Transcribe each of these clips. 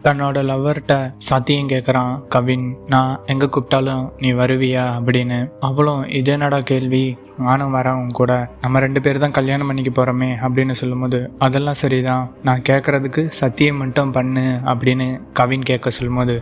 தன்னோட லவ்வர்கிட்ட சத்தியம் கேட்குறான் கவின். நான் எங்கே கூப்பிட்டாலும் நீ வருவியா அப்படின்னு. அவளும் இதேனடா கேள்வி, நானும் வரேன் உன் கூட, நம்ம 2 பேர் தான் கல்யாணம் பண்ணிக்க போகிறோமே அப்படின்னு சொல்லும்போது, அதெல்லாம் சரிதான், நான் கேட்குறதுக்கு சத்தியம் மட்டும் பண்ணு அப்படின்னு கவின் கேட்க சொல்லும்போது,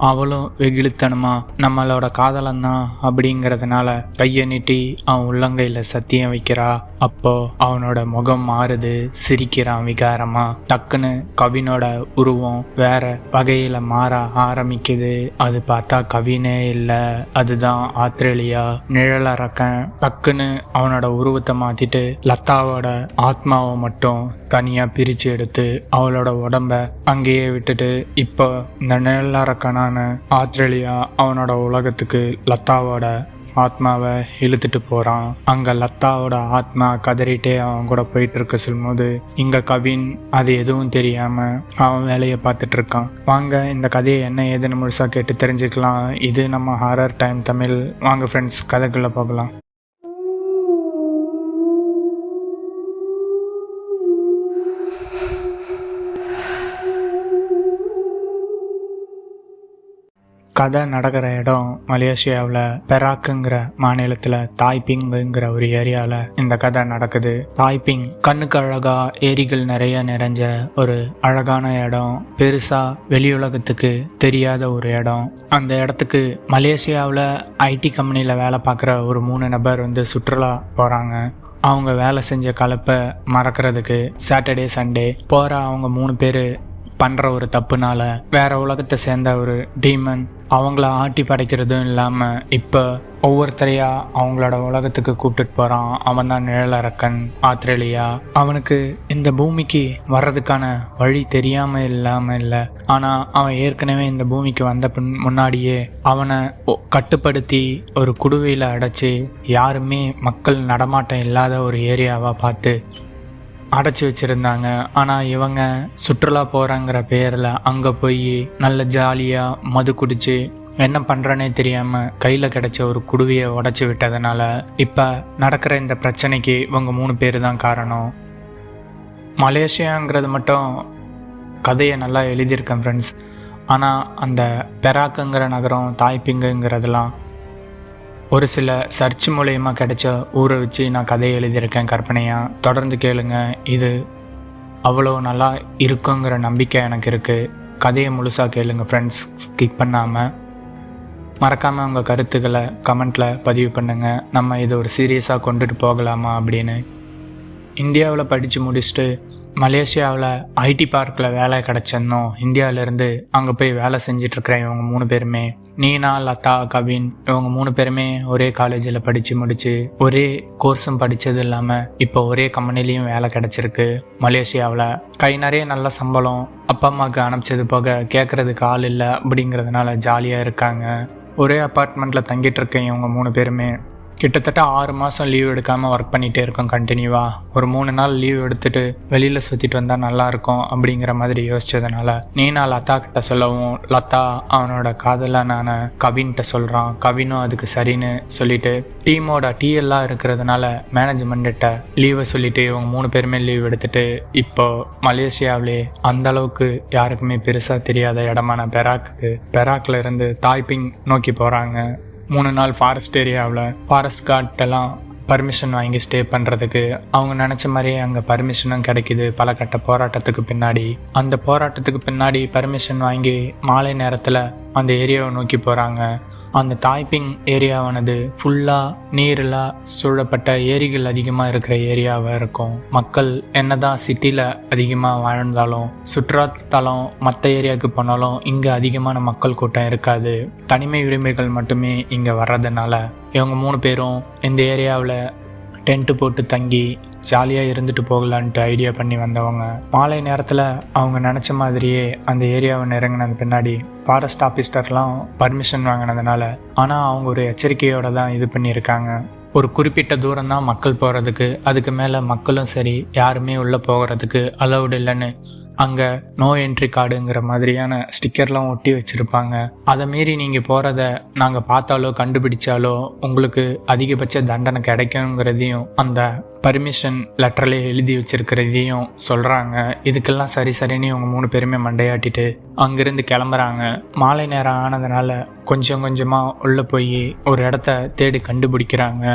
அவளும் வெகுளித்தனமா நம்மளோட காதலந்தான் அப்படிங்கிறதுனால கையை நீட்டி அவன் உள்ளங்கையில் சத்தியம் வைக்கிறா. அப்போ அவனோட முகம் மாறுது, சிரிக்கிறான் விகாரமா. டக்குன்னு கவினோட உருவம் வேற வகையில மாற ஆரம்பிக்குது. அது பார்த்தா கவினே இல்லை, அதுதான் ஆத்திரேலியா நிழலறக்கன். டக்குன்னு அவனோட உருவத்தை மாத்திட்டு லதாவோட ஆத்மாவை மட்டும் தனியா பிரிச்சு எடுத்து அவளோட உடம்ப அங்கேயே விட்டுட்டு, இப்போ இந்த நிழலறக்கனான ஆத்திரேலியா அவனோட உலகத்துக்கு லதாவோட ஆத்மாவை இழுத்துட்டு போறான். அங்க லதாவோட ஆத்மா கதறிட்டே அவன் கூட போயிட்டு இருக்க சொல்லும்போது, இங்க கவின் அது எதுவும் தெரியாம அவன் வேலையை பார்த்துட்டு இருக்கான். வாங்க இந்த கதையை என்ன ஏதுன்னு முழுசா கேட்டு தெரிஞ்சுக்கலாம். இது நம்ம ஹாரர் டைம் தமிழ். வாங்க ஃப்ரெண்ட்ஸ், கதைக்குள்ள போகலாம். கதை நடக்கிற இடம் மலேசியாவில் பெராக்குங்கிற மாநிலத்தில் தாய்பிங்குங்கிற ஒரு ஏரியாவில் இந்த கதை நடக்குது. தாய்பிங் கண்ணுக்கு அழகா ஏரிகள் நிறைய நிறைஞ்ச ஒரு அழகான இடம். பெருசா வெளியுலகத்துக்கு தெரியாத ஒரு இடம். அந்த இடத்துக்கு மலேசியாவில் ஐடி கம்பெனியில் வேலை பார்க்குற ஒரு 3 நபர் சுற்றுலா போகிறாங்க. அவங்க வேலை செஞ்ச கலப்பை மறக்கிறதுக்கு சாட்டர்டே சண்டே போகிற அவங்க 3 பேர் பண்ணுற ஒரு தப்புனால வேற உலகத்தை சேர்ந்த ஒரு டீமன் அவங்கள ஆட்டி படைக்கிறதும் இல்லாமல் இப்போ ஒவ்வொருத்தரையா அவங்களோட உலகத்துக்கு கூப்பிட்டுட்டு போகிறான். அவன் தான் நிழலறக்கன் ஆத்திரேலியா. அவனுக்கு இந்த பூமிக்கு வர்றதுக்கான வழி தெரியாமல் இல்லாமல் இல்லை, ஆனால் அவன் ஏற்கனவே இந்த பூமிக்கு வந்த முன்னாடியே அவனை கட்டுப்படுத்தி ஒரு குடுவையில் அடைச்சி யாருமே மக்கள் நடமாட்டம் இல்லாத ஒரு ஏரியாவாக பார்த்து அடைச்சி வச்சுருந்தாங்க. ஆனால் இவங்க சுற்றுலா போகிறாங்கிற பேரில் அங்கே போய் நல்ல ஜாலியாக மது குடித்து என்ன பண்ணுறனே தெரியாமல் கையில் கிடைச்ச ஒரு குடுவையை உடச்சி விட்டதுனால இப்போ நடக்கிற இந்த பிரச்சனைக்கு இவங்க 3 பேர் தான் காரணம். மலேசியாங்கிறது மட்டும் கதையை நல்லா எழுதியிருக்கேன் ஃப்ரெண்ட்ஸ். ஆனால் அந்த பெராக்குங்கிற நகரம் தாய்பிங்குங்கிறதெல்லாம் ஒரு சில சர்ச் மூலயமா கிடைச்ச ஊரை வச்சு நான் கதையை எழுதியிருக்கேன் கற்பனையாக. தொடர்ந்து கேளுங்க, இது அவ்வளோ நல்லா இருக்குங்கிற நம்பிக்கை எனக்கு இருக்குது. கதையை முழுசாக கேளுங்க ஃப்ரெண்ட்ஸ், ஸ்கிப் பண்ணாமல். மறக்காமல் உங்கள் கருத்துக்களை கமெண்ட்டில் பதிவு பண்ணுங்கள். நம்ம இதை ஒரு சீரியஸாக கொண்டுட்டு போகலாமா அப்படின்னு. இந்தியாவில் படித்து முடிச்சுட்டு மலேசியாவில் ஐடி பார்க்கில் வேலை கிடச்சிருந்தோம். இந்தியாவிலேருந்து அங்கே போய் வேலை செஞ்சிட்ருக்கிறேன் இவங்க 3 பேருமே. நீனா, லதா, கவின் இவங்க 3 பேருமே ஒரே காலேஜில் படித்து முடித்து ஒரே கோர்ஸும் படித்தது இல்லாமல் இப்போ ஒரே கம்பெனிலையும் வேலை கிடச்சிருக்கு மலேசியாவில். கை நிறைய நல்ல சம்பளம், அப்பா அம்மாவுக்கு அனுப்பிச்சது போக கேட்குறதுக்கு ஆள் இல்லை அப்படிங்கிறதுனால ஜாலியாக இருக்காங்க. ஒரே அப்பார்ட்மெண்ட்டில் தங்கிட்டு இருக்கேன் இவங்க 3 பேருமே. கிட்டத்தட்ட 6 மாதம் லீவ் எடுக்காமல் ஒர்க் பண்ணிகிட்டே இருக்கோம் கண்டினியூவாக. ஒரு 3 நாள் லீவ் எடுத்துகிட்டு வெளியில் சுற்றிட்டு வந்தால் நல்லாயிருக்கும் அப்படிங்கிற மாதிரி யோசிச்சதுனால நீனா லதா கிட்ட சொல்லவும், லதா அவனோட காதலனான கவின்கிட்ட சொல்கிறான். கவினும் அதுக்கு சரின்னு சொல்லிட்டு டீமோட டிஎல்லாம் இருக்கிறதுனால மேனேஜ்மெண்ட்ட லீவை சொல்லிவிட்டு இவங்க 3 பேருமே லீவ் எடுத்துகிட்டு இப்போ மலேசியாவிலே அந்தளவுக்கு யாருக்குமே பெருசாக தெரியாத இடமான பெராக்கில் இருந்து தாய்பிங் நோக்கி போகிறாங்க. 3 நாள் ஃபாரஸ்ட் ஏரியாவில் ஃபாரஸ்ட் கார்டெல்லாம் பர்மிஷன் வாங்கி ஸ்டே பண்ணுறதுக்கு அவங்க நினச்ச மாதிரியே அங்கே பர்மிஷனும் கிடைக்கிது பல கட்ட போராட்டத்துக்கு பின்னாடி. அந்த போராட்டத்துக்கு பின்னாடி பர்மிஷன் வாங்கி மாலை நேரத்தில் அந்த ஏரியாவை நோக்கி போகிறாங்க. அந்த தாய்பிங் ஏரியாவானது ஃபுல்லாக நீரெல்லாம் சூழப்பட்ட ஏரிகள் அதிகமாக இருக்கிற ஏரியாவாக இருக்கும். மக்கள் என்னதான் சிட்டியில் அதிகமாக வாழ்ந்தாலும் சுற்றுலாத்தலம் மற்ற ஏரியாவுக்கு போனாலும் இங்கே அதிகமான மக்கள் கூட்டம் இருக்காது. தனிமை உரிமைகள் மட்டுமே இங்கே வர்றதுனால இவங்க 3 பேரும் இந்த ஏரியாவில் டென்ட்டு போட்டு தங்கி ஜாலியாக இருந்துட்டு போகலான்ட்டு ஐடியா பண்ணி வந்தவங்க. மாலை நேரத்தில் அவங்க நினச்ச மாதிரியே அந்த ஏரியாவை நெருங்கினது பின்னாடி ஃபாரஸ்ட் ஆஃபீஸர்லாம் பர்மிஷன் வாங்கினதுனால, ஆனால் அவங்க ஒரு எச்சரிக்கையோடு தான் இது பண்ணியிருக்காங்க. ஒரு குறிப்பிட்ட தூரம் தான் மக்கள் போகிறதுக்கு, அதுக்கு மேலே மக்களும் சரி யாருமே உள்ளே போகிறதுக்கு அலௌடு இல்லைன்னு அங்கே நோ என்ட்ரி கார்டுங்கிற மாதிரியான ஸ்டிக்கர்லாம் ஒட்டி வச்சுருப்பாங்க. அதை மீறி நீங்கள் போகிறத நாங்கள் பார்த்தாலோ கண்டுபிடிச்சாலோ உங்களுக்கு அதிகபட்ச தண்டனை கிடைக்குங்கிறதையும் அந்த பர்மிஷன் லெட்டர்லேயே எழுதி வச்சிருக்கிறதையும் சொல்கிறாங்க. இதுக்கெல்லாம் சரின்னு இவங்க 3 பேருமே மண்டையாட்டிட்டு அங்கேருந்து கிளம்புறாங்க. மாலை நேரம் ஆனதுனால கொஞ்சம் கொஞ்சமாக உள்ளே போய் ஒரு இடத்த தேடி கண்டுபிடிக்கிறாங்க.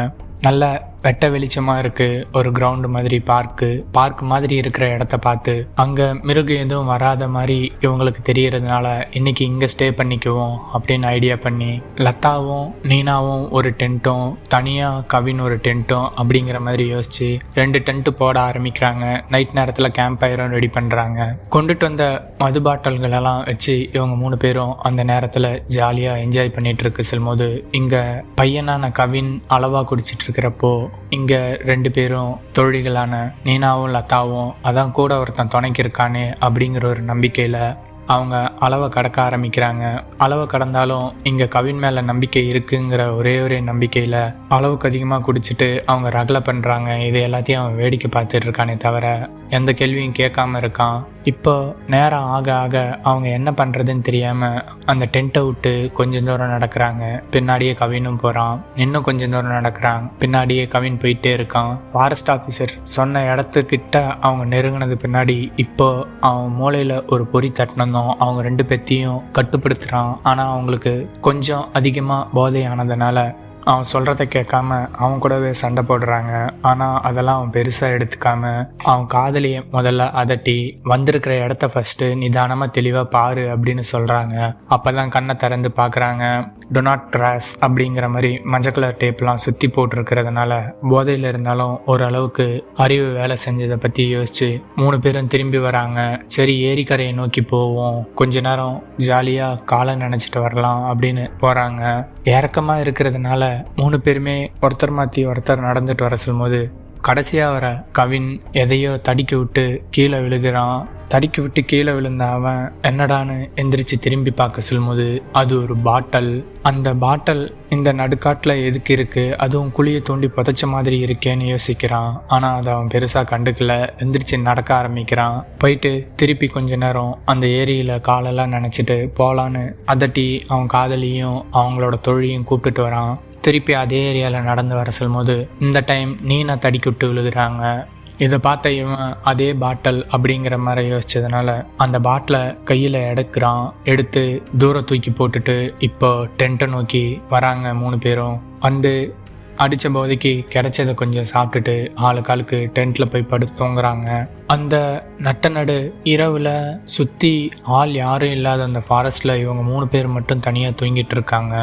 நல்ல வெட்ட வெளிச்சமாக இருக்குது. ஒரு கிரவுண்டு மாதிரி பார்க் மாதிரி இருக்கிற இடத்த பார்த்து அங்கே மிருகம் எதுவும் வராத மாதிரி இவங்களுக்கு தெரியறதுனால இன்னைக்கு இங்கே ஸ்டே பண்ணிக்குவோம் அப்படின்னு ஐடியா பண்ணி லதாவும் நீனாவும் ஒரு டென்ட்டும் தனியாக கவின் ஒரு டென்ட்டும் அப்படிங்கிற மாதிரி யோசிச்சு 2 டென்ட்டு போட ஆரம்பிக்கிறாங்க. நைட் நேரத்தில் கேம்ப் ஃபயரும் ரெடி பண்ணுறாங்க. கொண்டுட்டு வந்த மது பாட்டல்களெல்லாம் வச்சு இவங்க 3 பேரும் அந்த நேரத்தில் ஜாலியாக என்ஜாய் பண்ணிட்டு இருக்கு செல்லும்போது இங்கே பையனான கவின் அளவாக குடிச்சிட்டு இருக்கிறப்போ இங்கே 2 பேரும் தோழிகளான நீனாவும் லதாவும் அதான் கூட ஒருத்தன் துணைக்கு இருக்கானே அப்படிங்கிற ஒரு நம்பிக்கையில் அவங்க அளவை கடக்க ஆரம்பிக்கிறாங்க. அளவை கடந்தாலும் இங்கே கவின் மேலே நம்பிக்கை இருக்குங்கிற ஒரே நம்பிக்கையில் அளவுக்கு அதிகமாக குடிச்சிட்டு அவங்க ரகலை பண்ணுறாங்க. இது எல்லாத்தையும் அவன் வேடிக்கை பார்த்துட்டு இருக்கானே தவிர எந்த கேள்வியும் கேட்காம இருக்கான். இப்போ நேரம் ஆக ஆக அவங்க என்ன பண்ணுறதுன்னு தெரியாமல் அந்த டென்ட்டை விட்டு கொஞ்சம் தூரம் நடக்கிறாங்க. பின்னாடியே கவினும் போகிறான். இன்னும் கொஞ்சம் தூரம் நடக்கிறாங்க. பின்னாடியே கவின் போயிட்டே இருக்கான். ஃபாரஸ்ட் ஆஃபீஸர் சொன்ன இடத்துக்கிட்ட அவங்க நெருங்கினது பின்னாடி இப்போ அவன் மூளையில் ஒரு பொறி தட்டினதும் அவங்க 2 பேத்தையும் கட்டுப்படுத்துகிறான். ஆனால் அவங்களுக்கு கொஞ்சம் அதிகமாக போதை ஆனதுனால அவன் சொல்கிறத கேட்காம அவன் கூடவே சண்டை போடுறாங்க. ஆனால் அதெல்லாம் அவன் பெருசாக எடுத்துக்காம அவன் காதலியை முதல்ல அதட்டி வந்திருக்கிற இடத்த ஃபஸ்ட்டு நிதானமாக தெளிவாக பாரு அப்படின்னு சொல்கிறாங்க. அப்போ தான் கண்ணை திறந்து பார்க்குறாங்க. டு நாட் கிராஸ் அப்படிங்கிற மாதிரி மஞ்சள் கலர் டேப்லாம் சுற்றி போட்டிருக்கிறதுனால போதையில் இருந்தாலும் ஓரளவுக்கு அறிவு வேலை செஞ்சதை பற்றி யோசிச்சு 3 பேரும் திரும்பி வராங்க. சரி ஏரிக்கரையை நோக்கி போவோம், கொஞ்ச நேரம் ஜாலியாக காலை நினச்சிட்டு வரலாம் அப்படின்னு போகிறாங்க. இறக்கமாக இருக்கிறதுனால 3 பேருமே ஒருத்தர் மாற்றி ஒருத்தர் நடந்துட்டு வர சொல்லும்போது கடைசியாக வர கவின் எதையோ தடுக்கி விட்டு கீழே விழுகிறான். தடுக்கி விட்டு கீழே விழுந்த அவன் என்னடான்னு எந்திரிச்சு திரும்பி பார்க்க சொல்லும்போது அது ஒரு பாட்டல். அந்த பாட்டல் இந்த நடுக்காட்டில் எதுக்கு இருக்குது, அதுவும் குழியை தோண்டி புதைச்ச மாதிரி இருக்கேன்னு யோசிக்கிறான். ஆனால் அதை அவன் பெருசாக கண்டுக்கல. எந்திரிச்சு நடக்க ஆரம்பிக்கிறான். போயிட்டு திருப்பி கொஞ்ச நேரம் அந்த ஏரியில் காலெல்லாம் நினச்சிட்டு போகலான்னு அதட்டி அவன் காதலியும் அவங்களோட தொழிலையும் கூப்பிட்டுட்டு வரான். திருப்பி அதே ஏரியாவில் நடந்து வர சொல்லும்போது இந்த டைம் நீனை தடுக்கி விட்டு விழுகிறாங்க. இதை பார்த்த இவன் அதே பாட்டல் அப்படிங்கிற மாதிரி யோசிச்சதுனால அந்த பாட்டிலை கையில் எடுத்து தூரம் தூக்கி போட்டுட்டு இப்போ டென்ட்டை நோக்கி வராங்க. 3 பேரும் வந்து அடித்த போதைக்கு கிடைச்சதை கொஞ்சம் சாப்பிட்டுட்டு ஆளுக்காளுக்கு டென்ட்டில் போய் படுத்து தூங்குறாங்க. அந்த நடு இரவில் சுற்றி ஆள் யாரும் இல்லாத அந்த ஃபாரஸ்ட்டில் இவங்க 3 பேர் மட்டும் தனியாக தூங்கிட்டு இருக்காங்க.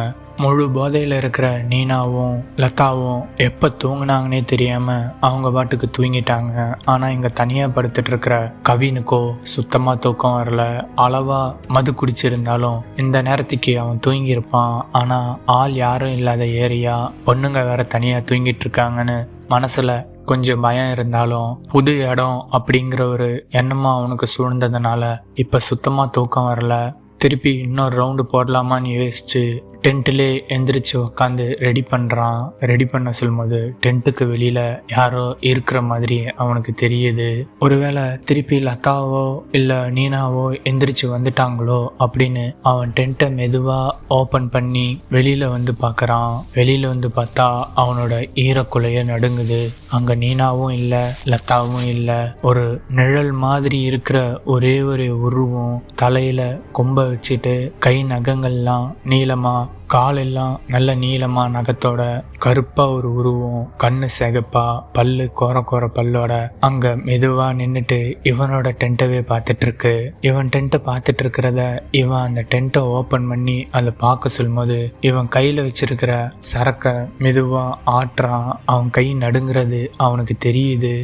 முழு போதையில் இருக்கிற நீனாவும் லதாவும் எப்போ தூங்குனாங்கன்னே தெரியாமல் அவங்க பாட்டுக்கு தூங்கிட்டாங்க. ஆனால் இங்கே தனியாக படுத்துட்டு இருக்கிற கவினுக்கோ சுத்தமாக தூக்கம் வரல. அளவாக மது குடிச்சிருந்தாலும் இந்த நேரத்துக்கு அவன் தூங்கியிருப்பான். ஆனால் ஆள் யாரும் இல்லாத ஏரியா, பொண்ணுங்க வேற தனியாக தூங்கிட்டு இருக்காங்கன்னு மனசில் கொஞ்சம் பயம் இருந்தாலும் புது இடம் அப்படிங்கிற ஒரு எண்ணமாக அவனுக்கு சூழ்ந்ததுனால இப்போ சுத்தமாக தூக்கம் வரல. திருப்பி இன்னொரு ரவுண்டு போடலாமான்னு யோசிச்சு டென்ட்டிலே எந்திரிச்சு உட்காந்து ரெடி பண்ணுறான். ரெடி பண்ண சொல்லும்போது டென்ட்டுக்கு வெளியில் யாரோ இருக்கிற மாதிரி அவனுக்கு தெரியுது. ஒருவேளை திருப்பி லதாவோ இல்லை நீனாவோ எந்திரிச்சு வந்துட்டாங்களோ அப்படின்னு அவன் டென்ட்டை மெதுவாக ஓப்பன் பண்ணி வெளியில் வந்து பார்க்குறான். வெளியில் வந்து பார்த்தா அவனோட ஈரக்குலைய நடுங்குது. அங்கே நீனாவும் இல்லை, லதாவும் இல்லை. ஒரு நிழல் மாதிரி இருக்கிற ஒரே ஒரு உருவம், தலையில் கொம்பை வச்சுட்டு கை நகங்கள்லாம் நீளமாக, காலெல்லாம் நல்ல நீளமா நகத்தோட கருப்பா ஒரு உருவம், கண்ணு சிகப்பா, பல்லு கோர பல்லோட அங்க மெதுவா நின்னுட்டு இவனோட டென்ட்டவே பார்த்துட்டு இருக்கு. இவன் டென்ட்டை பார்த்துட்டு இருக்கிறத இவன் அந்த டென்ட்டை ஓப்பன் பண்ணி அதை பார்க்க சொல்லும்போது இவன் கையில வச்சிருக்கிற சரக்க மெதுவா ஆட்டுறான். அவன் கை நடுங்கிறது அவனுக்கு தெரியுது.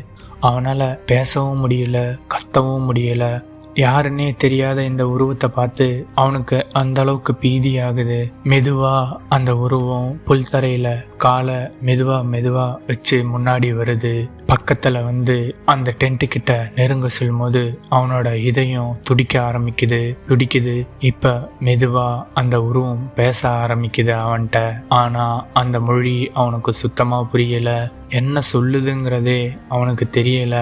அவனால பேசவும் முடியல, கத்தவும் முடியல. யாருன்னே தெரியாத இந்த உருவத்தை பார்த்து அவனுக்கு அந்த அளவுக்கு பீதி ஆகுது. மெதுவா அந்த உருவம் புல் தரையில காலை மெதுவா வச்சு முன்னாடி வருது. பக்கத்துல வந்து அந்த டென்ட் கிட்ட நெருங்க செல்லும்போது அவனோட இதயம் துடிக்குது. இப்ப மெதுவா அந்த உருவம் பேச ஆரம்பிக்குது அவன்கிட்ட. ஆனா அந்த மொழி அவனுக்கு சுத்தமா புரியல. என்ன சொல்லுதுங்கிறதே அவனுக்கு தெரியல.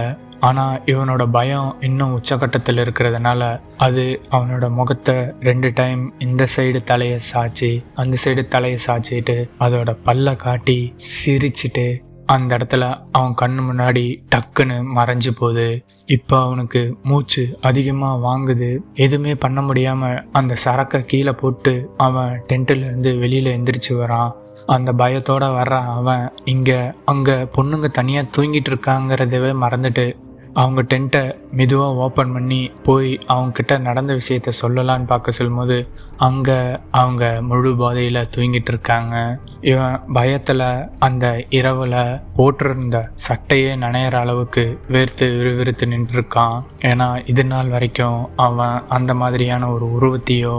ஆனால் இவனோட பயம் இன்னும் உச்சக்கட்டத்தில் இருக்கிறதுனால அது அவனோட முகத்தை 2 டைம் இந்த சைடு தலையை சாய்ச்சி அந்த சைடு தலையை சாய்ச்சிட்டு அதோட பல்ல காட்டி சிரிச்சிட்டு அந்த இடத்துல அவன் கண்ணு முன்னாடி டக்குன்னு மறைஞ்சு போகுது. இப்போ அவனுக்கு மூச்சு அதிகமாக வாங்குது. எதுவுமே பண்ண முடியாமல் அந்த சரக்கை கீழே போட்டு அவன் டென்ட்டிலேருந்து வெளியில் எந்திரிச்சு வரான். அந்த பயத்தோட வர்ற அவன் அங்கே பொண்ணுங்க தனியாக தூங்கிட்டு இருக்காங்கிறதவே மறந்துட்டு அவங்க டென்ட்டை மெதுவாக ஓப்பன் பண்ணி போய் அவங்கக்கிட்ட நடந்த விஷயத்த சொல்லலான்னு பார்க்க சொல்லும்போது அங்கே அவங்க முழு போதையில் தூங்கிட்டு இருக்காங்க. இவன் பயத்தில் அந்த இரவில் போட்டிருந்த சட்டையே நனையிற அளவுக்கு வேர்த்து விறுவிறுத்து நின்றுருக்கான். ஏன்னா இது நாள் வரைக்கும் அவன் அந்த மாதிரியான ஒரு உருவத்தையோ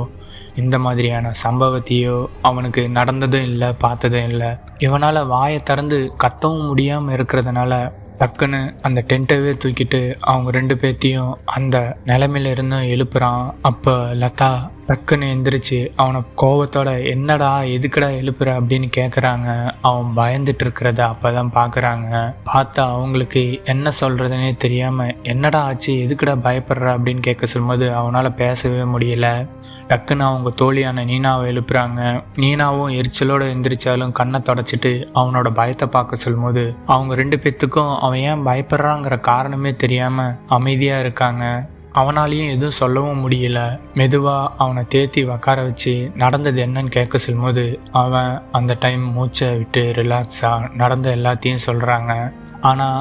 இந்த மாதிரியான சம்பவத்தையோ அவனுக்கு நடந்ததும் இல்லை, பார்த்ததும் இல்லை. இவனால் வாயை திறந்து கத்தவும் முடியாமல் இருக்கிறதுனால டக்குன்னு அந்த டென்ட்டவே தூக்கிட்டு அவங்க 2 பேர்த்தையும் அந்த நிலைமையில இருந்தும் எழுப்புறான். அப்போ லதா டக்குன்னு எந்திரிச்சு அவனை கோபத்தோட என்னடா எதுக்குடா எழுப்புற அப்படின்னு கேட்குறாங்க. அவன் பயந்துட்டு இருக்கிறத அப்போதான் பார்க்குறாங்க. பார்த்தா அவங்களுக்கு என்ன சொல்கிறதுனே தெரியாமல் என்னடா ஆச்சு எதுக்குடா பயப்படுற அப்படின்னு கேட்க சொல்லும்போது அவனால் பேசவே முடியல. டக்குன்னு அவங்க தோழியான நீனாவை எழுப்புறாங்க. நீனாவும் எரிச்சலோடு எந்திரிச்சாலும் கண்ணை தொடச்சிட்டு அவனோட பயத்தை பார்க்க சொல்லும்போது அவங்க 2 பேர்த்துக்கும் அவன் ஏன் பயப்படுறாங்கிற காரணமே தெரியாமல் அமைதியாக இருக்காங்க. அவனாலையும் எதுவும் சொல்லவும் முடியல. மெதுவாக அவனை தேத்தி உக்கார வச்சு நடந்தது என்னன்னு கேட்க சொல்லும்போது அவன் அந்த டைம் மூச்சை விட்டு ரிலாக்ஸாக நடந்த எல்லாத்தையும் சொல்கிறாங்க. ஆனால்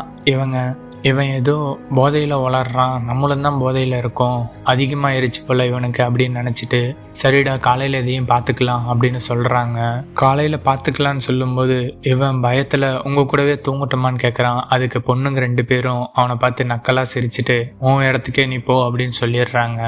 இவன் ஏதோ போதையில் வளர்றான், நம்மளும் தான் போதையில் இருக்கோம், அதிகமாகிருச்சு போல் இவனுக்கு அப்படின்னு நினச்சிட்டு சரிடா காலையில் எதையும் பார்த்துக்கலாம் அப்படின்னு சொல்கிறாங்க. காலையில் பார்த்துக்கலான்னு சொல்லும்போது இவன் பயத்தில் உங்கள் கூடவே தூங்கட்டுமான்னு கேட்குறான். அதுக்கு பொண்ணுங்க 2 பேரும் அவனை பார்த்து நக்கலாக சிரிச்சிட்டு உன் இடத்துக்கே நீ போ அப்படின்னு சொல்லிடுறாங்க.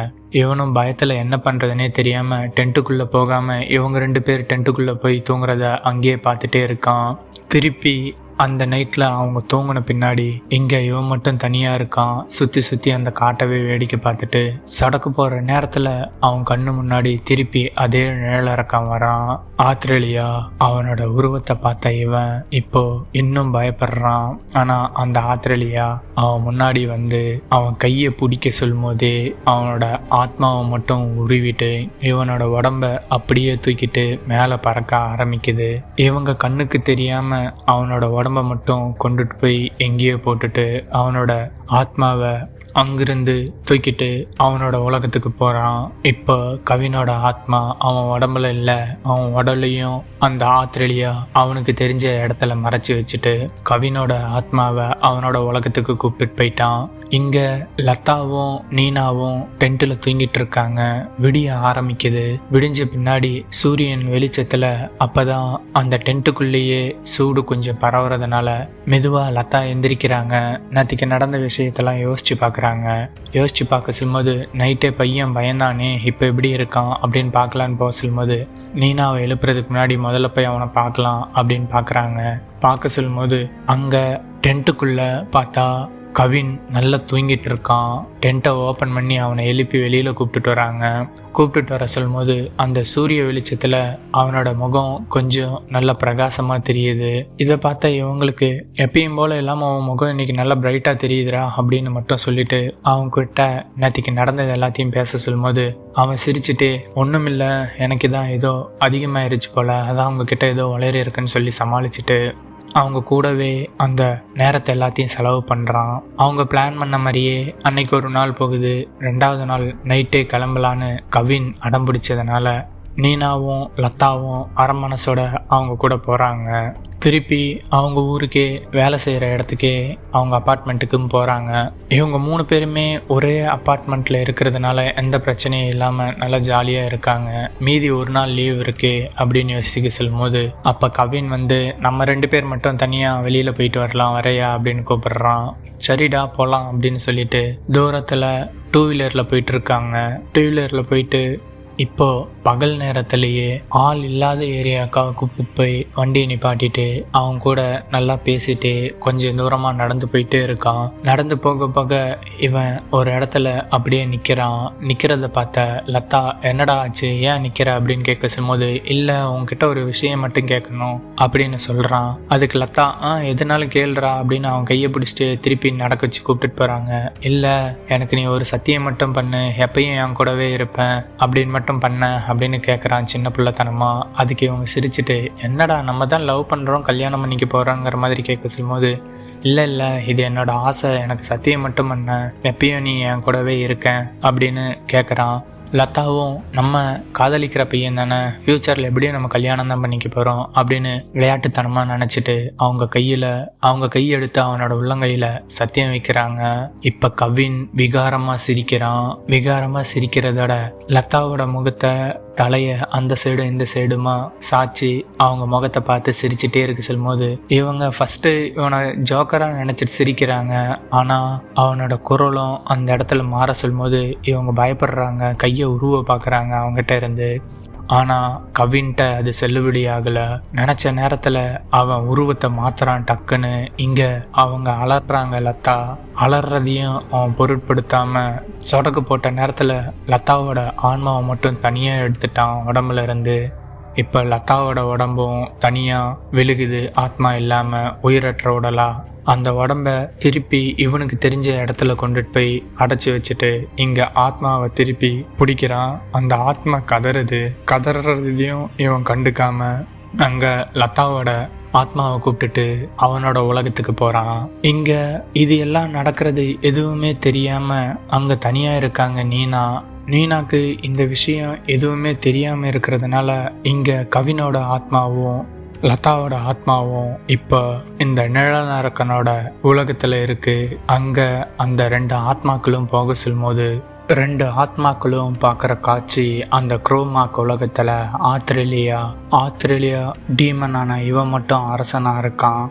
இவனும் பயத்தில் என்ன பண்ணுறதுனே தெரியாமல் டென்ட்டுக்குள்ளே போகாமல் இவங்க 2 பேர் டென்ட்டுக்குள்ளே போய் தூங்குறத அங்கேயே பார்த்துட்டே இருக்கான். திருப்பி அந்த நைட்டில் அவங்க தூங்கின பின்னாடி இங்கே இவன் மட்டும் தனியாக இருக்கான். சுற்றி அந்த காட்டவே வேடிக்கை பார்த்துட்டு சடக்கு போகிற நேரத்தில் அவன் கண்ணு முன்னாடி திருப்பி அதே நிழலிறக்கம் வரான். ஆத்திரேலியா அவனோட உருவத்தை பார்த்த இவன் இப்போ இன்னும் பயப்படுறான். ஆனால் அந்த ஆத்திரேலியா அவன் முன்னாடி வந்து அவன் கையை பிடிக்க சொல்லும் போதே அவனோட ஆத்மாவை மட்டும் உருவிட்டு இவனோட உடம்ப அப்படியே தூக்கிட்டு மேலே பறக்க ஆரம்பிக்குது. இவங்க கண்ணுக்கு தெரியாமல் அவனோட உடம்ப மட்டும் கொண்டுட்டு போய் எங்கேயோ போட்டுட்டு அவனோட ஆத்மாவை அங்கிருந்து தூக்கிட்டு அவனோட உலகத்துக்கு போகிறான். இப்போ கவினோட ஆத்மா அவன் உடம்புல இல்லை, அவன் உடலையும் அந்த ஆத்திரேலியா அவனுக்கு தெரிஞ்ச இடத்துல மறைச்சி வச்சுட்டு கவினோட ஆத்மாவை அவனோட உலகத்துக்கு கூப்பிட்டு போயிட்டான். இங்கே லதாவும் நீனாவும் டென்ட்டில் தூங்கிட்டு இருக்காங்க. விடிய ஆரம்பிக்குது. விடிஞ்ச பின்னாடி சூரியன் வெளிச்சத்தில் அப்போதான் அந்த டென்ட்டுக்குள்ளேயே சூடு கொஞ்சம் பரவுறதுனால மெதுவாக லதா எந்திரிக்கிறாங்க. நேற்றுக்கு நடந்த விஷயத்தெல்லாம் யோசிச்சு பார்க்க சொல்லும்போது நைட்டே பையன் பயந்தானே இப்போ எப்படி இருக்கான் அப்படின்னு பார்க்கலான்னு போக சொல்லும்போது நீனாவை எழுப்புறதுக்கு முன்னாடி முதல்ல போய் அவனை பார்க்கலாம் அப்படின்னு பார்க்க சொல்லும்போது அங்கே டென்ட்டுக்குள்ளே பார்த்தா கவின் நல்லா தூங்கிட்டு இருக்கான். டென்ட்டை ஓப்பன் பண்ணி அவனை எழுப்பி வெளியில் கூப்பிட்டுட்டு வர சொல்லும்போது அந்த சூரிய வெளிச்சத்தில் அவனோட முகம் கொஞ்சம் நல்ல பிரகாசமாக தெரியுது. இதை பார்த்தா இவங்களுக்கு எப்பயும் போல் இல்லாமல் அவன் முகம் இன்னைக்கு நல்லா பிரைட்டாக தெரியுதுரா அப்படின்னு மட்டும் சொல்லிட்டு அவங்ககிட்ட நேற்றுக்கு நடந்தது எல்லாத்தையும் பேச சொல்லும்போது அவன் சிரிச்சுட்டு ஒன்றுமில்லை, எனக்கு தான் ஏதோ அதிகமாகிருச்சு போல், அதான் அவங்கக்கிட்ட ஏதோ வளரி இருக்குன்னு சொல்லி சமாளிச்சுட்டு அவங்க கூடவே அந்த நேரத்தை எல்லாத்தையும் செலவு பண்ணுறான். அவங்க பிளான் பண்ண மாதிரியே அன்னைக்கு ஒரு நாள் போகுது. 2வது நாள் நைட்டே கிளம்பலான்னு கவின் அடம் பிடிச்சதுனால நீனாவும் லதாவும் அரை மனசோட அவங்க கூட போகிறாங்க. திருப்பி அவங்க ஊருக்கே வேலை செய்கிற இடத்துக்கே அவங்க அப்பார்ட்மெண்ட்டுக்கும் போகிறாங்க. இவங்க 3 பேருமே ஒரே அப்பார்ட்மெண்ட்டில் இருக்கிறதுனால எந்த பிரச்சனையும் இல்லாமல் நல்லா ஜாலியாக இருக்காங்க. மீதி ஒரு நாள் லீவ் இருக்கே அப்படின்னு யோசிக்க சொல்லும்போது அப்போ கவின் வந்து நம்ம 2 பேர் மட்டும் தனியாக வெளியில் போயிட்டு வரலாம், வரையா அப்படின்னு கூப்பிடுறான். சரிடா போகலாம் அப்படின்னு சொல்லிட்டு தூரத்தில் 2 வீலரில் போயிட்டு இருக்காங்க. 2 வீலரில் போயிட்டு இப்போது பகல் நேரத்திலேயே ஆள் இல்லாத ஏரியாக்கா கூப்பிட்டு போய் வண்டியை நிப்பாட்டிட்டு அவங்க கூட நல்லா பேசிட்டு கொஞ்சம் தூரமாக நடந்து போயிட்டே இருக்கான். நடந்து போக போக இவன் ஒரு இடத்துல அப்படியே நிற்கிறான். நிற்கிறத பார்த்த லதா, என்னடா ஆச்சு, ஏன் நிற்கிற அப்படின்னு கேட்க சொல்லும்போது, இல்லை உங்ககிட்ட ஒரு விஷயம் மட்டும் கேட்கணும் அப்படின்னு சொல்கிறான். அதுக்கு லதா, எதுனாலும் கேளுறா அப்படின்னு அவன் கையை பிடிச்சிட்டு திருப்பி நடக்க வச்சு கூப்பிட்டுட்டு போகிறாங்க. இல்லை, எனக்கு நீ ஒரு சத்தியம் மட்டும் பண்ணு, எப்பயும் என் கூடவே இருப்பேன் அப்படின்னு மட்டும் பண்ண அப்படின்னு கேட்குறான் சின்ன பிள்ளைத்தனமா. அதுக்கு இவங்க சிரிச்சுட்டு, என்னடா நம்ம தான் லவ் பண்ணுறோம் கல்யாணம் பண்ணிக்க போகிறோங்கிற மாதிரி கேட்க சொல்லும்போது, இல்லை இது என்னோட ஆசை, எனக்கு சத்தியம் மட்டும் பண்ண, எப்பயும் நீ என் கூடவே இருக்கேன் அப்படின்னு கேட்குறான். லதாவும், நம்ம காதலிக்கிற பையன் தானே, ஃப்யூச்சரில் எப்படியும் நம்ம கல்யாணம் தான் பண்ணிக்க போகிறோம் அப்படின்னு விளையாட்டுத்தனமாக நினச்சிட்டு அவங்க கையெடுத்து அவனோட உள்ளங்கையில் சத்தியம் வைக்கிறாங்க. இப்போ கவின் விகாரமாக சிரிக்கிறான். விகாரமாக சிரிக்கிறதோட லதாவோட முகத்தை தலையை அந்த சைடும் இந்த சைடுமா சாச்சி அவங்க முகத்தை பார்த்து சிரிச்சுட்டே இருக்கு சொல்லும்போது, இவங்க ஃபஸ்ட்டு இவனை ஜோக்கராக நினச்சிட்டு சிரிக்கிறாங்க. ஆனால் அவனோட குரலும் அந்த இடத்துல மாற சொல்லும்போது இவங்க பயப்படுறாங்க, கையை உருவ பார்க்குறாங்க அவங்ககிட்ட இருந்து. ஆனால் கவின்கிட்ட அது செல்லுபடி ஆகலை. நினச்ச நேரத்தில் அவன் உருவத்தை மாத்துறான் டக்குன்னு. இங்கே அவங்க அலறாங்க. லதா அலறதையும் அவன் பொருட்படுத்தாமல் சொடக்கு போட்ட நேரத்தில் லதாவோட ஆன்மாவை மட்டும் தனியாக எடுத்துட்டான் உடம்புல இருந்து. இப்போ லதாவோட உடம்பும் தனியாக விழுகுது, ஆத்மா இல்லாமல் உயிரற்ற உடலா. அந்த உடம்ப திருப்பி இவனுக்கு தெரிஞ்ச இடத்துல கொண்டுட்டு போய் அடைச்சி வச்சுட்டு இங்கே ஆத்மாவை திருப்பி பிடிக்கிறான். அந்த ஆத்மா கதறதையும் இவன் கண்டுக்காம அங்கே லதாவோட ஆத்மாவை கூப்பிட்டுட்டு அவனோட உலகத்துக்கு போகிறான். இங்கே இது எல்லாம் நடக்கிறது எதுவுமே தெரியாமல் அங்கே தனியாக இருக்காங்க நீனாக்கு இந்த விஷயம் எதுவுமே தெரியாமல் இருக்கிறதுனால இங்கே கவினோட ஆத்மாவும் லதாவோட ஆத்மாவும் இப்போ இந்த நிழலரக்கனோட உலகத்தில் இருக்குது. அங்கே அந்த 2 ஆத்மாக்களும் போக சொல்லும்போது 2 ஆத்மாக்களும் பார்க்குற காட்சி அந்த குரோமாக் உலகத்தில் ஆஸ்திரேலியா டீமனான இவன் மட்டும் அரசனாக இருக்கான்.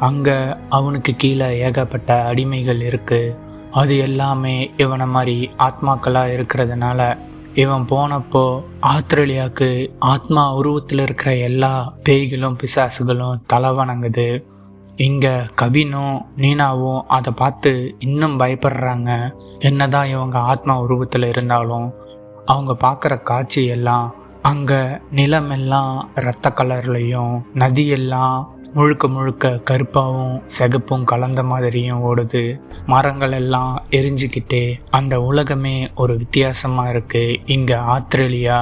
அங்கே அவனுக்கு கீழே ஏகப்பட்ட அடிமைகள் இருக்குது. அது எல்லாமே இவனை மாதிரி ஆத்மாக்களாக இருக்கிறதுனால இவன் போனப்போ ஆஸ்திரேலியாவுக்கு ஆத்மா உருவத்தில் இருக்கிற எல்லா பேய்களும் பிசாசுகளும் தலை வணங்குது. இங்கே கவினும் நீனாவும் அதை பார்த்து இன்னும் பயப்படுறாங்க. என்னதான் இவங்க ஆத்மா உருவத்தில் இருந்தாலும் அவங்க பார்க்குற காட்சி எல்லாம் அங்கே நிலமெல்லாம் இரத்த கலர்லையும் நதியெல்லாம் முழுக்க கருப்பாகவும் சிகப்பும் கலந்த மாதிரியும் ஓடுது. மரங்கள் எல்லாம் எரிஞ்சுக்கிட்டே அந்த உலகமே ஒரு வித்தியாசமாக இருக்குது. இங்கே ஆஸ்திரேலியா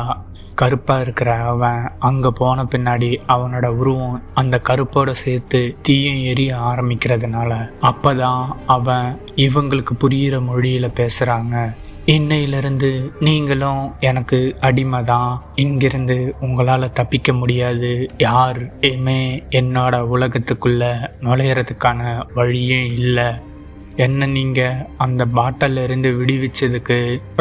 கருப்பாக இருக்கிற அவன் அங்கே போன பின்னாடி அவனோட உருவம் அந்த கருப்போடு சேர்த்து தீயும் எரிய ஆரம்பிக்கிறதுனால அப்போ தான் அவன் இவங்களுக்கு புரிகிற மொழியில் பேசுகிறாங்க. இன்னையிலிருந்து நீங்களும் எனக்கு அடிமை தான், இங்கிருந்து உங்களால் தப்பிக்க முடியாது, யாருமே என்னோட உலகத்துக்குள்ளே நுழையிறதுக்கான வழியும் இல்லை. என்ன நீங்கள் அந்த பாட்டில் இருந்து விடுவிச்சதுக்கு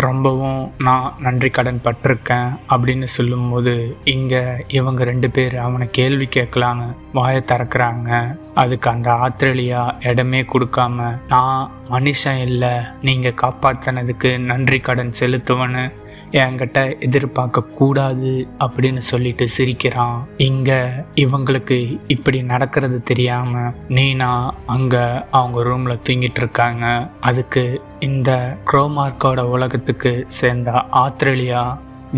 ரொம்பவும் நான் நன்றி கடன் பட்டிருக்கேன் அப்படின்னு சொல்லும்போது இங்கே இவங்க 2 பேர் அவனை கேள்வி கேட்கலான்னு வாயை திறக்கிறாங்க. அதுக்கு அந்த ஆஸ்திரேலியா இடமே கொடுக்காம, நான் மனுஷன் இல்லை, நீங்கள் காப்பாற்றினதுக்கு நன்றி கடன் செலுத்துவேன்னு என்கிட்ட எதிர்பார்க்க கூடாது அப்படின்னு சொல்லிட்டு சிரிக்கிறான். இங்க இவங்களுக்கு இப்படி நடக்கிறது தெரியாம நீனா அங்க அவங்க ரூம்ல தூங்கிட்டு இருக்காங்க. அதுக்கு இந்த குரோமார்க்கோட உலகத்துக்கு சேர்ந்த ஆஸ்திரேலியா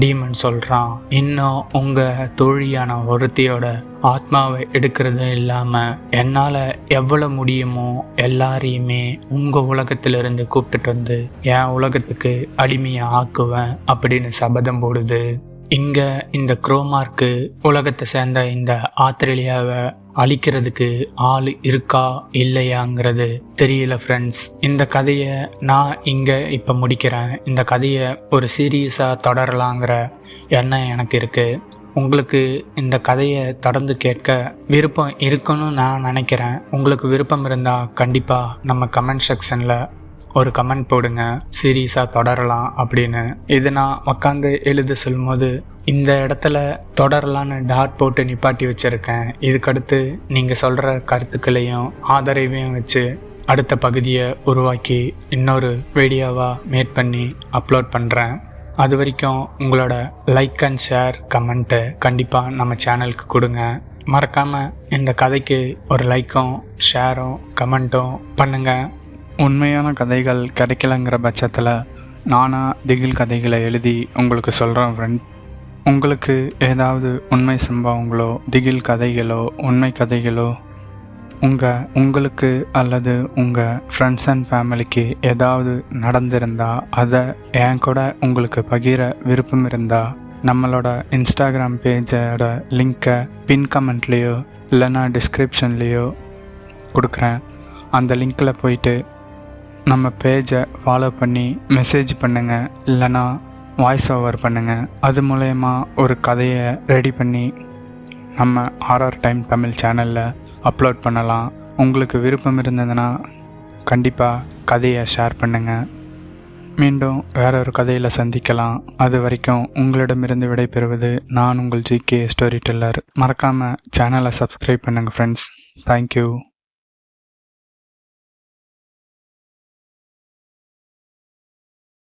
டீமன் சொல்கிறான், இன்னும் உங்கள் தோழியான ஒருத்தியோட ஆத்மாவை எடுக்கிறதும் இல்லாமல் என்னால் எவ்வளோ முடியுமோ எல்லாரையுமே உங்கள் உலகத்திலிருந்து கூப்பிட்டுட்டு வந்து என் உலகத்துக்கு அடிமையை ஆக்குவேன் அப்படின்னு சபதம் போடுது. இங்கே இந்த குரோமார்க்கு உலகத்தை சேர்ந்த இந்த ஆஸ்திரேலியாவை அழிக்கிறதுக்கு ஆள் இருக்கா இல்லையாங்கிறது தெரியல ஃப்ரெண்ட்ஸ். இந்த கதையை நான் இங்கே இப்போ முடிக்கிறேன். இந்த கதையை ஒரு சீரியஸாக தொடரலாங்கிற எண்ணம் எனக்கு இருக்குது. உங்களுக்கு இந்த கதையை தொடர்ந்து கேட்க விருப்பம் இருக்குன்னு நான் நினைக்கிறேன். உங்களுக்கு விருப்பம் இருந்தால் கண்டிப்பாக நம்ம கமெண்ட் செக்ஷனில் ஒரு கமெண்ட் போடுங்க, சீரியஸாக தொடரலாம் அப்படின்னு. இது நான் உட்காந்து எழுத சொல்லும்போது இந்த இடத்துல தொடரலான்னு டாட் போட்டு நிப்பாட்டி வச்சுருக்கேன். இதுக்கடுத்து நீங்கள் சொல்கிற கருத்துக்களையும் ஆதரவையும் வச்சு அடுத்த பகுதியை உருவாக்கி இன்னொரு வீடியோவாக மேட் பண்ணி அப்லோட் பண்ணுறேன். அது வரைக்கும் உங்களோட லைக் அண்ட் ஷேர் கமெண்ட்டு கண்டிப்பாக நம்ம சேனலுக்கு கொடுங்க. மறக்காமல் இந்த கதைக்கு ஒரு லைக்கும் ஷேரும் கமெண்ட்டும் பண்ணுங்கள். உண்மையான கதைகள் கிடைக்கலங்கிற பட்சத்தில் நானாக திகில் கதைகளை எழுதி உங்களுக்கு சொல்கிறேன் ஃப்ரெண்ட். உங்களுக்கு ஏதாவது உண்மை சம்பவங்களோ திகில் கதைகளோ உண்மை கதைகளோ உங்களுக்கு அல்லது உங்கள் ஃப்ரெண்ட்ஸ் அண்ட் ஃபேமிலிக்கு ஏதாவது நடந்திருந்தால் அதை என் கூட உங்களுக்கு பகிர விருப்பம் இருந்தால் நம்மளோட இன்ஸ்டாகிராம் பேஜோட லிங்க்கை பின் கமெண்ட்லேயோ இல்லைன்னா டிஸ்கிரிப்ஷன்லேயோ கொடுக்குறேன். அந்த லிங்க்கில் போயிட்டு நம்ம பேஜை ஃபாலோ பண்ணி மெசேஜ் பண்ணுங்கள், இல்லைன்னா வாய்ஸ் ஓவர் பண்ணுங்கள். அது மூலயமா ஒரு கதையை ரெடி பண்ணி நம்ம ஆர்ஆர் டைம் தமிழ் சேனலில் அப்லோட் பண்ணலாம். உங்களுக்கு விருப்பம் இருந்ததுன்னா கண்டிப்பாக கதையை ஷேர் பண்ணுங்கள். மீண்டும் வேறொரு கதையில் சந்திக்கலாம். அது வரைக்கும் உங்களிடமிருந்து விடைபெறுவது நான் உங்கள் ஜிகே ஸ்டோரி டெல்லர். மறக்காமல் சேனலை சப்ஸ்கிரைப் பண்ணுங்கள் ஃப்ரெண்ட்ஸ். தேங்க்யூ.